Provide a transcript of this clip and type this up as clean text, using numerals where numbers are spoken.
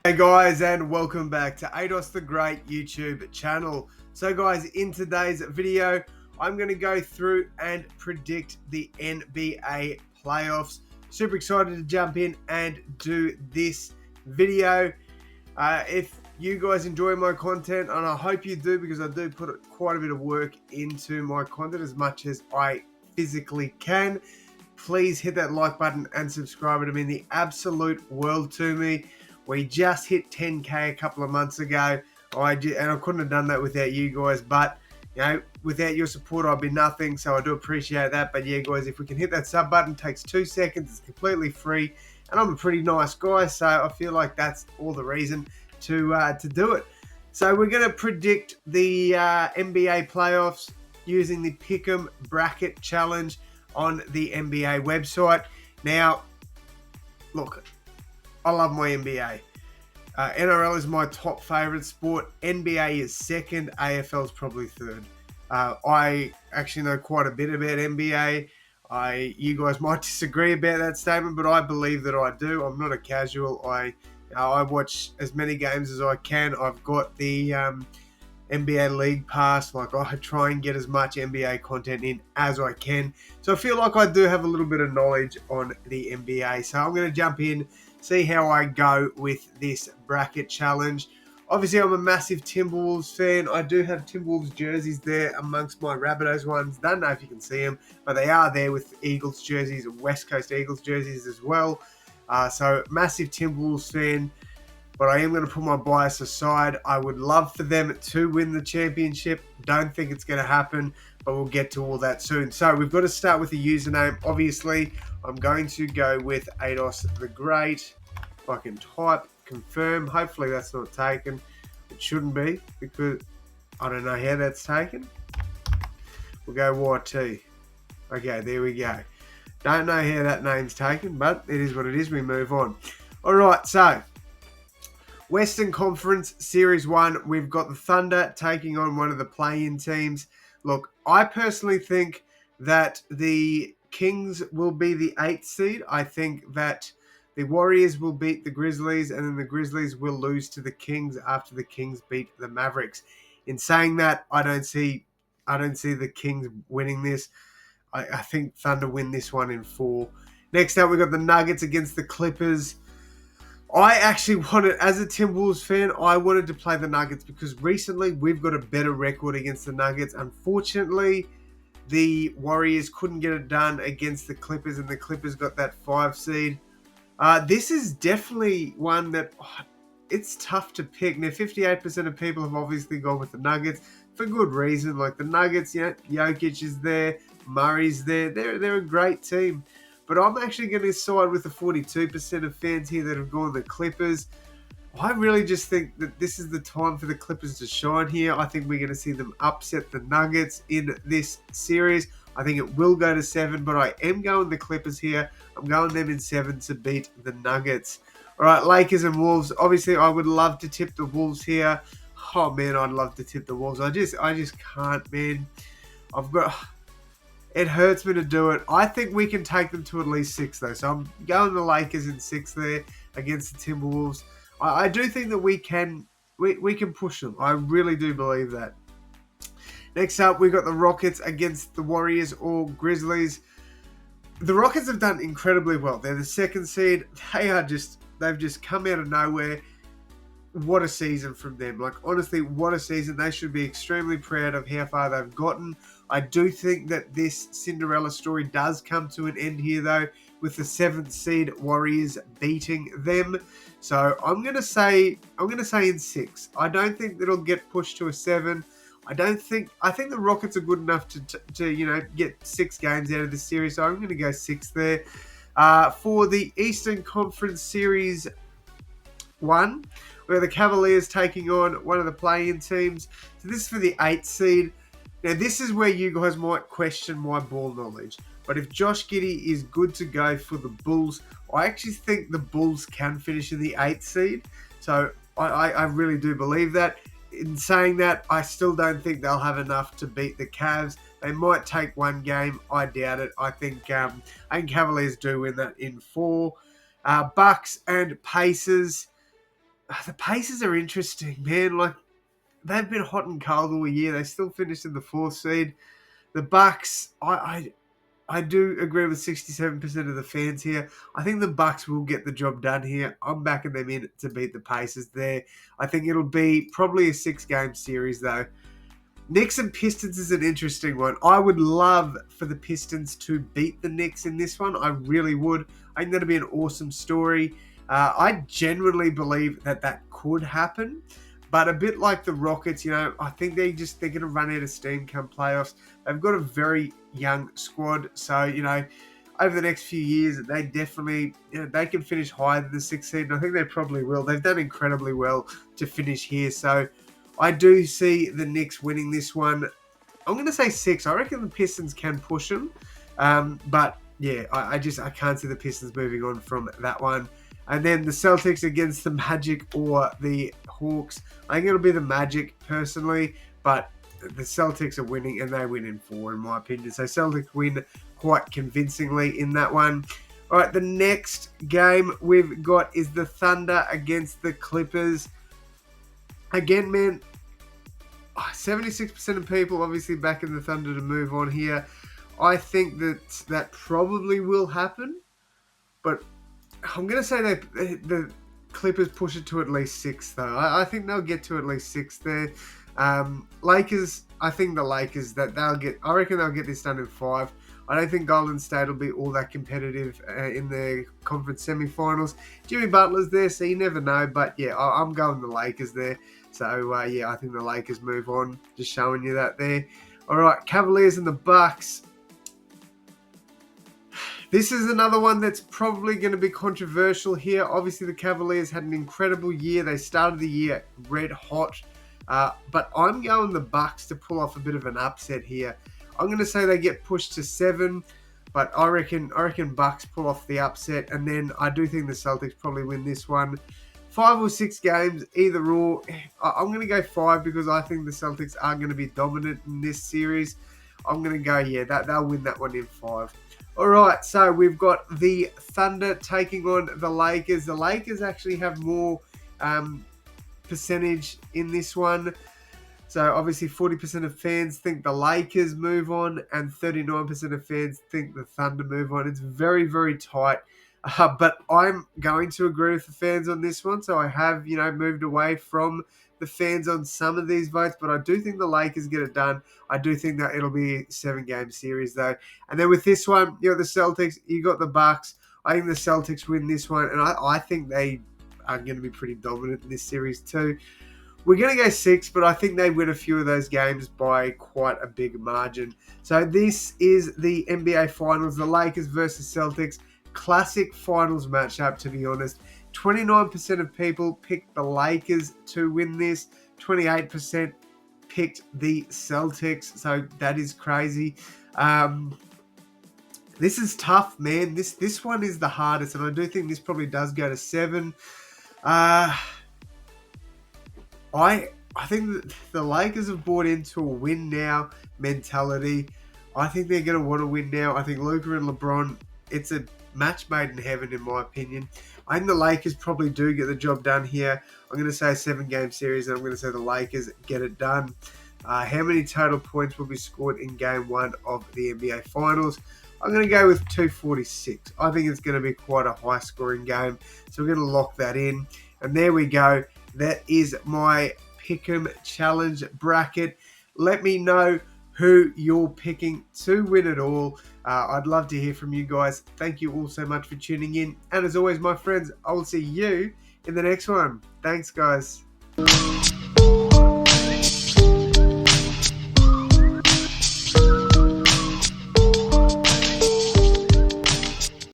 Hey guys, and welcome back to AdosTheGreat YouTube channel. So guys, in today's video, I'm going to go through and predict the NBA playoffs. Super excited to jump in and do this video. If you guys enjoy my content, and I hope you do, because I do put quite a bit of work into my content as much as I physically can, please hit that like button and subscribe. It would mean the absolute world to me. We just hit 10K a couple of months ago, and I couldn't have done that without you guys. But you know, without your support, I'd be nothing. So I do appreciate that. But yeah, guys, if we can hit that sub button, it takes 2 seconds. It's completely free, and I'm a pretty nice guy, so I feel like that's all the reason to do it. So we're going to predict the NBA playoffs using the Pick'em Bracket Challenge on the NBA website. Now, look, I love my NBA. NRL is my top favorite sport. NBA is second. AFL is probably third. I actually know quite a bit about NBA. You guys might disagree about that statement, but I believe that I do. I'm not a casual. I watch as many games as I can. I've got the NBA League Pass. Like, I try and get as much NBA content in as I can. So I feel like I do have a little bit of knowledge on the NBA. So I'm going to jump in, see how I go with this bracket challenge. Obviously, I'm a massive Timberwolves fan. I do have Timberwolves jerseys there amongst my Rabbitohs ones. Don't know if you can see them, but they are there with Eagles jerseys and West Coast Eagles jerseys as well. So massive Timberwolves fan. But I am going to put my bias aside. I would love for them to win the championship. Don't think it's going to happen, but we'll get to all that soon. So we've got to start with the username. Obviously, I'm going to go with AdosTheGreat. If I can type, confirm. Hopefully that's not taken. It shouldn't be, because I don't know how that's taken. We'll go YT. Okay, there we go. Don't know how that name's taken, but it is what it is. We move on. All right, so Western Conference Series 1, we've got the Thunder taking on one of the play-in teams. Look, I personally think that the Kings will be the 8th seed. I think that the Warriors will beat the Grizzlies, and then the Grizzlies will lose to the Kings after the Kings beat the Mavericks. In saying that, I don't see the Kings winning this. I think Thunder win this one in 4. Next up, we've got the Nuggets against the Clippers. I actually wanted, as a Timberwolves fan, I wanted to play the Nuggets because recently we've got a better record against the Nuggets. Unfortunately, the Warriors couldn't get it done against the Clippers, and the Clippers got that 5 seed. This is definitely one that it's tough to pick. Now, 58% of people have obviously gone with the Nuggets for good reason. Like the Nuggets, Jokic is there, Murray's there. They're a great team. But I'm actually going to side with the 42% of fans here that have gone the Clippers. I really just think that this is the time for the Clippers to shine here. I think we're going to see them upset the Nuggets in this series. I think it will go to 7, but I am going the Clippers here. I'm going them in 7 to beat the Nuggets. All right, Lakers and Wolves. Obviously, I would love to tip the Wolves here. Oh, man, I'd love to tip the Wolves. I just can't, man. It hurts me to do it. I think we can take them to at least 6, though. So I'm going the Lakers in 6 there against the Timberwolves. I do think that we can push them. I really do believe that. Next up, we've got the Rockets against the Warriors or Grizzlies. The Rockets have done incredibly well. They're the 2nd seed. They've just come out of nowhere. What a season from them. Like, honestly, what a season. They should be extremely proud of how far they've gotten. I do think that this Cinderella story does come to an end here, though, with the 7th seed Warriors beating them. So I'm going to say in 6. I don't think it'll get pushed to a 7. I think the Rockets are good enough to get 6 games out of this series. So I'm going to go 6 there. For the Eastern Conference Series 1, where the Cavaliers taking on one of the play-in teams. So this is for the 8th seed. Now, this is where you guys might question my ball knowledge. But if Josh Giddey is good to go for the Bulls, I actually think the Bulls can finish in the 8th seed. So I really do believe that. In saying that, I still don't think they'll have enough to beat the Cavs. They might take one game. I doubt it. I think Cavaliers do win that in 4. Bucks and Pacers. The Pacers are interesting, man. Like, they've been hot and cold all year. They still finished in the 4th seed. The Bucks, I do agree with 67% of the fans here. I think the Bucks will get the job done here. I'm backing them in to beat the Pacers there. I think it'll be probably a 6-game series, though. Knicks and Pistons is an interesting one. I would love for the Pistons to beat the Knicks in this one. I really would. I think that'd be an awesome story. I genuinely believe that could happen. But a bit like the Rockets, I think they're going to run out of steam come playoffs. They've got a very young squad. So, over the next few years, they definitely, they can finish higher than the 6th seed. And I think they probably will. They've done incredibly well to finish here. So, I do see the Knicks winning this one. I'm going to say 6. I reckon the Pistons can push them. But, yeah, I can't see the Pistons moving on from that one. And then the Celtics against the Magic or the Hawks. I think it'll be the Magic, personally. But the Celtics are winning, and they win in 4, in my opinion. So Celtics win quite convincingly in that one. All right, the next game we've got is the Thunder against the Clippers. Again, man, 76% of people obviously backing the Thunder to move on here. I think that probably will happen, but I'm going to say the Clippers push it to at least 6, though. I think they'll get to at least 6 there. Lakers, I think the Lakers, I reckon they'll get this done in 5. I don't think Golden State will be all that competitive in the conference semifinals. Jimmy Butler's there, so you never know. But yeah, I'm going the Lakers there. So yeah, I think the Lakers move on. Just showing you that there. All right, Cavaliers and the Bucks. This is another one that's probably going to be controversial here. Obviously, the Cavaliers had an incredible year. They started the year red hot. But I'm going the Bucks to pull off a bit of an upset here. I'm going to say they get pushed to 7, but I reckon Bucks pull off the upset, and then I do think the Celtics probably win this one. 5 or 6 games, either or. I'm going to go 5 because I think the Celtics are going to be dominant in this series. I'm going to go, yeah, they'll win that one in 5. All right, so we've got the Thunder taking on the Lakers. The Lakers actually have more percentage in this one. So obviously 40% of fans think the Lakers move on and 39% of fans think the Thunder move on. It's very, very tight. But I'm going to agree with the fans on this one. So I have, moved away from the fans on some of these votes. But I do think the Lakers get it done. I do think that it'll be a 7-game series, though. And then with this one, the Celtics, you got the Bucks. I think the Celtics win this one. And I think they are going to be pretty dominant in this series too. We're going to go 6, but I think they win a few of those games by quite a big margin. So this is the NBA Finals, the Lakers versus Celtics. Classic finals matchup, to be honest. 29% of people picked the Lakers to win this. 28% picked the Celtics. So that is crazy. This is tough, man. This one is the hardest, and I do think this probably does go to 7. I think that the Lakers have bought into a win now mentality. I think they're going to want to win now. I think Luka and LeBron, it's a match made in heaven, in my opinion. I think the Lakers probably do get the job done here. I'm going to say a 7-game series, and I'm going to say the Lakers get it done. How many total points will be scored in Game 1 of the NBA Finals? I'm going to go with 246. I think it's going to be quite a high-scoring game, so we're going to lock that in. And there we go. That is my Pick'em Challenge bracket. Let me know who you're picking to win it all. I'd love to hear from you guys. Thank you all so much for tuning in. And as always, my friends, I will see you in the next one. Thanks, guys.